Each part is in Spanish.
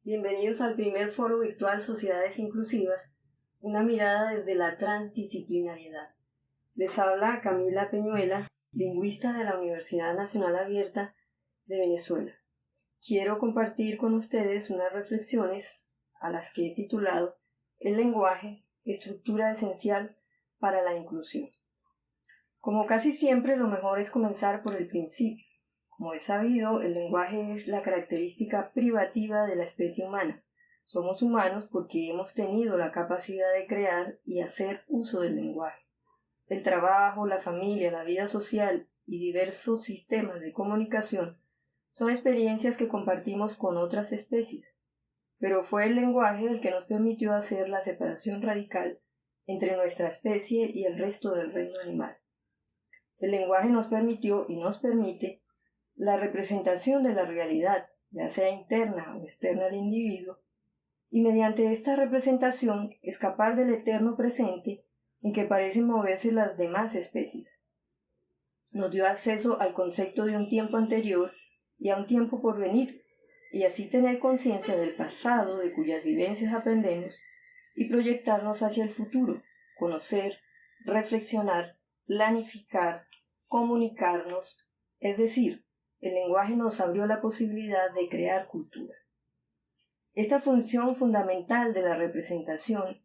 Bienvenidos al primer foro virtual Sociedades Inclusivas, una mirada desde la transdisciplinariedad. Les habla Camila Peñuela, lingüista de la Universidad Nacional Abierta de Venezuela. Quiero compartir con ustedes unas reflexiones a las que he titulado El lenguaje, estructura esencial para la inclusión. Como casi siempre, lo mejor es comenzar por el principio. Como es sabido, el lenguaje es la característica privativa de la especie humana. Somos humanos porque hemos tenido la capacidad de crear y hacer uso del lenguaje. El trabajo, la familia, la vida social y diversos sistemas de comunicación son experiencias que compartimos con otras especies. Pero fue el lenguaje el que nos permitió hacer la separación radical entre nuestra especie y el resto del reino animal. El lenguaje nos permitió y nos permite la representación de la realidad, ya sea interna o externa al individuo, y mediante esta representación escapar del eterno presente en que parecen moverse las demás especies. Nos dio acceso al concepto de un tiempo anterior y a un tiempo por venir, y así tener conciencia del pasado de cuyas vivencias aprendemos y proyectarnos hacia el futuro, conocer, reflexionar, planificar, comunicarnos, es decir, el lenguaje nos abrió la posibilidad de crear cultura. Esta función fundamental de la representación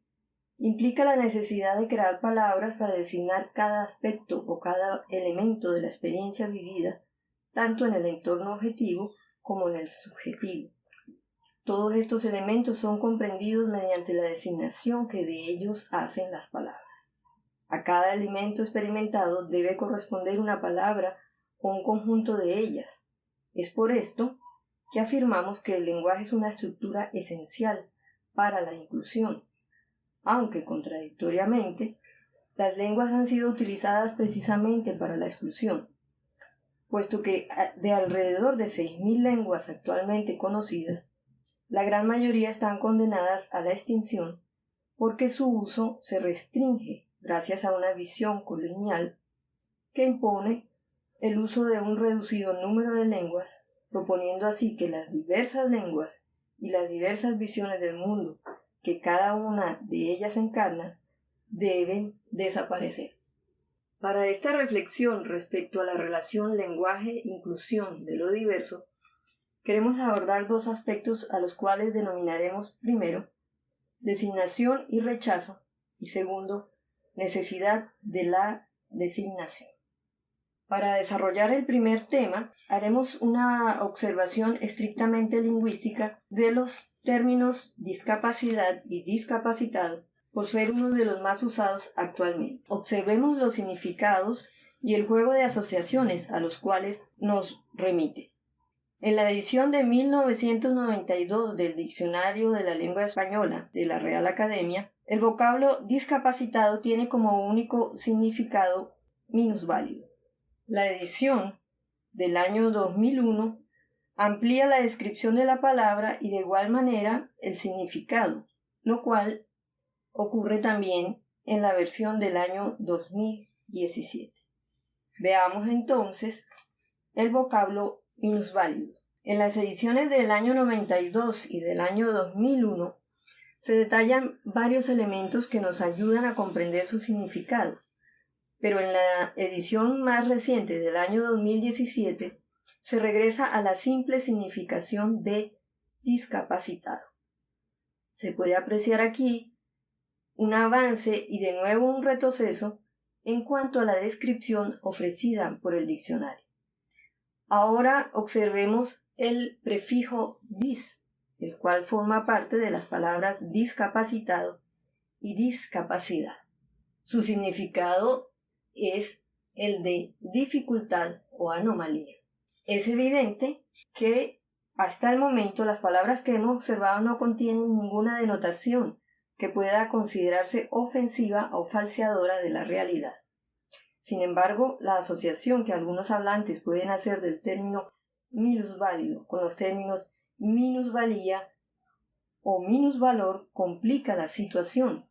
implica la necesidad de crear palabras para designar cada aspecto o cada elemento de la experiencia vivida, tanto en el entorno objetivo como en el subjetivo. Todos estos elementos son comprendidos mediante la designación que de ellos hacen las palabras. A cada elemento experimentado debe corresponder una palabra o un conjunto de ellas. Es por esto que afirmamos que el lenguaje es una estructura esencial para la inclusión, aunque contradictoriamente, las lenguas han sido utilizadas precisamente para la exclusión, puesto que de alrededor de 6.000 lenguas actualmente conocidas, la gran mayoría están condenadas a la extinción porque su uso se restringe gracias a una visión colonial que impone el uso de un reducido número de lenguas, proponiendo así que las diversas lenguas y las diversas visiones del mundo que cada una de ellas encarna deben desaparecer. Para esta reflexión respecto a la relación lenguaje-inclusión de lo diverso, queremos abordar dos aspectos a los cuales denominaremos primero, designación y rechazo, y segundo, necesidad de la designación. Para desarrollar el primer tema, haremos una observación estrictamente lingüística de los términos discapacidad y discapacitado, por ser uno de los más usados actualmente. Observemos los significados y el juego de asociaciones a los cuales nos remite. En la edición de 1992 del Diccionario de la Lengua Española de la Real Academia, el vocablo discapacitado tiene como único significado minusválido. La edición del año 2001 amplía la descripción de la palabra y de igual manera el significado, lo cual ocurre también en la versión del año 2017. Veamos entonces el vocablo minusválido. En las ediciones del año 92 y del año 2001 se detallan varios elementos que nos ayudan a comprender sus significados, pero en la edición más reciente del año 2017 se regresa a la simple significación de discapacitado. Se puede apreciar aquí un avance y de nuevo un retroceso en cuanto a la descripción ofrecida por el diccionario. Ahora observemos el prefijo dis, el cual forma parte de las palabras discapacitado y discapacidad. Su significado es el de dificultad o anomalía. Es evidente que hasta el momento las palabras que hemos observado no contienen ninguna denotación que pueda considerarse ofensiva o falseadora de la realidad. Sin embargo, la asociación que algunos hablantes pueden hacer del término minusválido con los términos minusvalía o minusvalor complica la situación,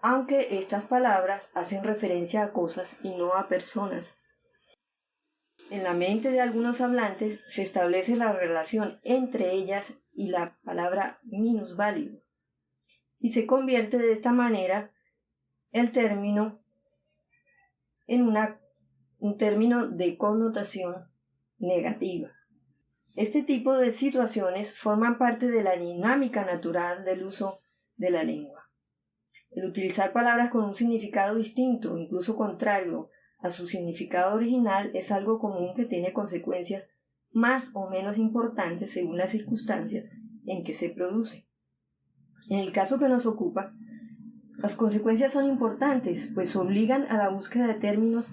aunque estas palabras hacen referencia a cosas y no a personas. En la mente de algunos hablantes se establece la relación entre ellas y la palabra minusválido, y se convierte de esta manera el término en un término de connotación negativa. Este tipo de situaciones forman parte de la dinámica natural del uso de la lengua. El utilizar palabras con un significado distinto, incluso contrario a su significado original, es algo común que tiene consecuencias más o menos importantes según las circunstancias en que se produce. En el caso que nos ocupa, las consecuencias son importantes, pues obligan a la búsqueda de términos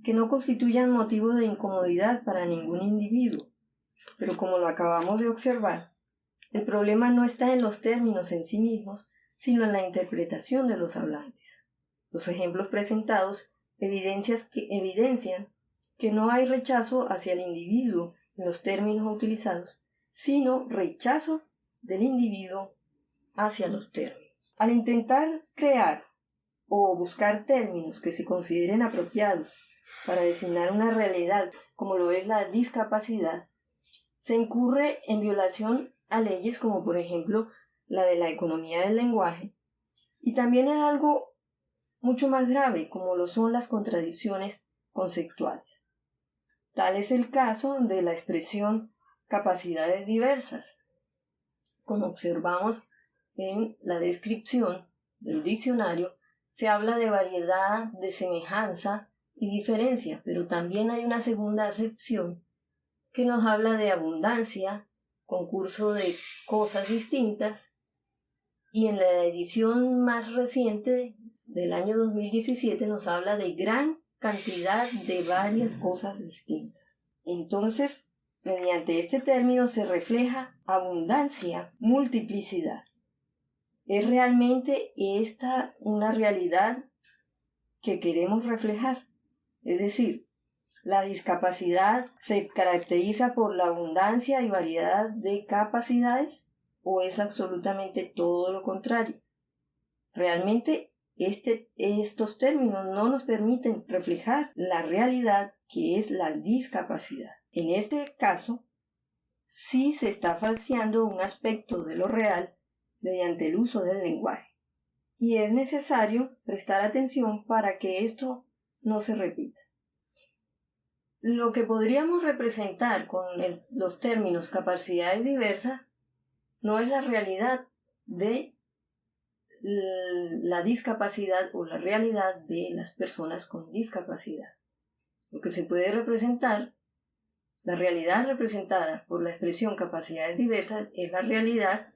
que no constituyan motivo de incomodidad para ningún individuo. Pero como lo acabamos de observar, el problema no está en los términos en sí mismos, sino en la interpretación de los hablantes. Los ejemplos presentados evidencian que no hay rechazo hacia el individuo en los términos utilizados, sino rechazo del individuo hacia los términos. Al intentar crear o buscar términos que se consideren apropiados para designar una realidad como lo es la discapacidad, se incurre en violación a leyes como por ejemplo la de la economía del lenguaje, y también en algo mucho más grave como lo son las contradicciones conceptuales. Tal es el caso de la expresión capacidades diversas. Como observamos en la descripción del diccionario, se habla de variedad, de semejanza y diferencia, pero también hay una segunda acepción que nos habla de abundancia, concurso de cosas distintas, y en la edición más reciente del año 2017 nos habla de gran cantidad de varias cosas distintas. Entonces, mediante este término se refleja abundancia, multiplicidad. ¿Es realmente esta una realidad que queremos reflejar? Es decir, ¿la discapacidad se caracteriza por la abundancia y variedad de capacidades o es absolutamente todo lo contrario? Realmente estos términos no nos permiten reflejar la realidad que es la discapacidad. En este caso, sí se está falseando un aspecto de lo real mediante el uso del lenguaje, y es necesario prestar atención para que esto no se repita. Lo que podríamos representar con los términos capacidades diversas no es la realidad de la discapacidad o la realidad de las personas con discapacidad. Lo que se puede representar, la realidad representada por la expresión capacidades diversas, es la realidad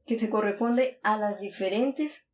que se corresponde a las diferentes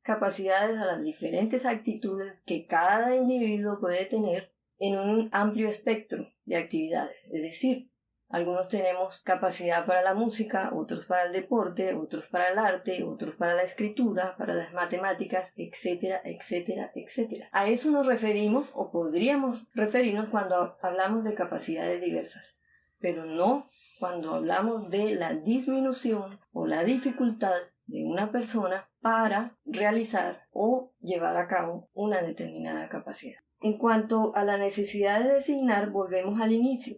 capacidades, a las diferentes actitudes que cada individuo puede tener en un amplio espectro de actividades. Es decir, algunos tenemos capacidad para la música, otros para el deporte, otros para el arte, otros para la escritura, para las matemáticas, etcétera, etcétera, etcétera. A eso nos referimos o podríamos referirnos cuando hablamos de capacidades diversas, pero no cuando hablamos de la disminución o la dificultad de una persona para realizar o llevar a cabo una determinada capacidad. En cuanto a la necesidad de designar, volvemos al inicio.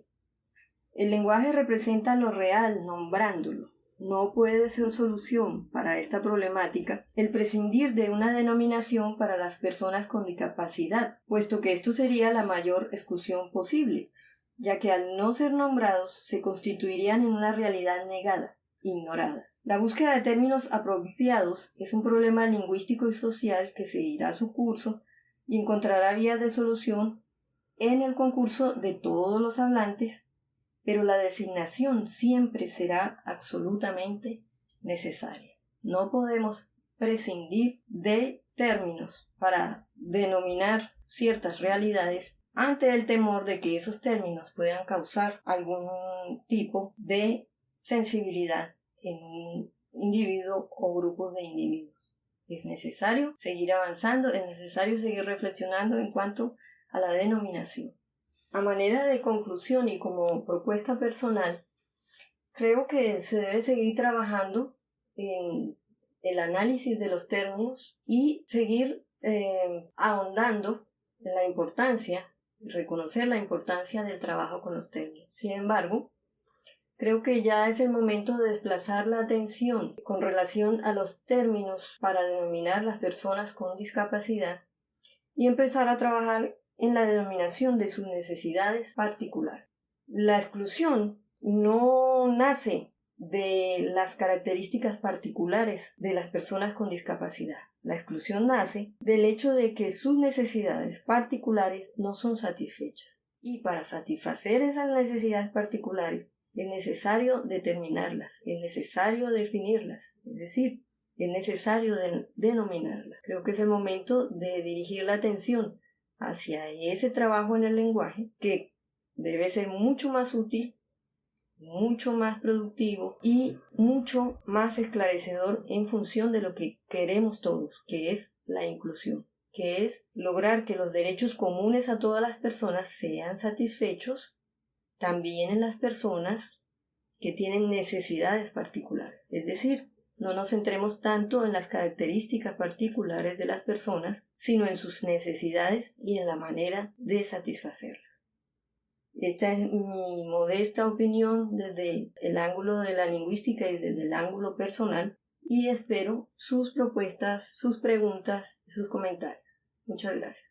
El lenguaje representa lo real nombrándolo. No puede ser solución para esta problemática el prescindir de una denominación para las personas con discapacidad, puesto que esto sería la mayor exclusión posible, ya que al no ser nombrados se constituirían en una realidad negada, ignorada. La búsqueda de términos apropiados es un problema lingüístico y social que seguirá su curso y encontrará vías de solución en el concurso de todos los hablantes, pero la designación siempre será absolutamente necesaria. No podemos prescindir de términos para denominar ciertas realidades ante el temor de que esos términos puedan causar algún tipo de sensibilidad en un individuo o grupos de individuos. Es necesario seguir avanzando, es necesario seguir reflexionando en cuanto a la denominación. A manera de conclusión y como propuesta personal, creo que se debe seguir trabajando en el análisis de los términos y seguir ahondando en la importancia reconocer la importancia del trabajo con los términos. Sin embargo, creo que ya es el momento de desplazar la atención con relación a los términos para denominar las personas con discapacidad y empezar a trabajar en la denominación de sus necesidades particulares. La exclusión no nace de las características particulares de las personas con discapacidad. La exclusión nace del hecho de que sus necesidades particulares no son satisfechas. Y para satisfacer esas necesidades particulares es necesario determinarlas, es necesario definirlas, es decir, es necesario denominarlas. Creo que es el momento de dirigir la atención hacia ese trabajo en el lenguaje que debe ser mucho más útil, mucho más productivo y mucho más esclarecedor en función de lo que queremos todos, que es la inclusión, que es lograr que los derechos comunes a todas las personas sean satisfechos también en las personas que tienen necesidades particulares. Es decir, no nos centremos tanto en las características particulares de las personas, sino en sus necesidades y en la manera de satisfacerlas. Esta es mi modesta opinión desde el ángulo de la lingüística y desde el ángulo personal, y espero sus propuestas, sus preguntas, sus comentarios. Muchas gracias.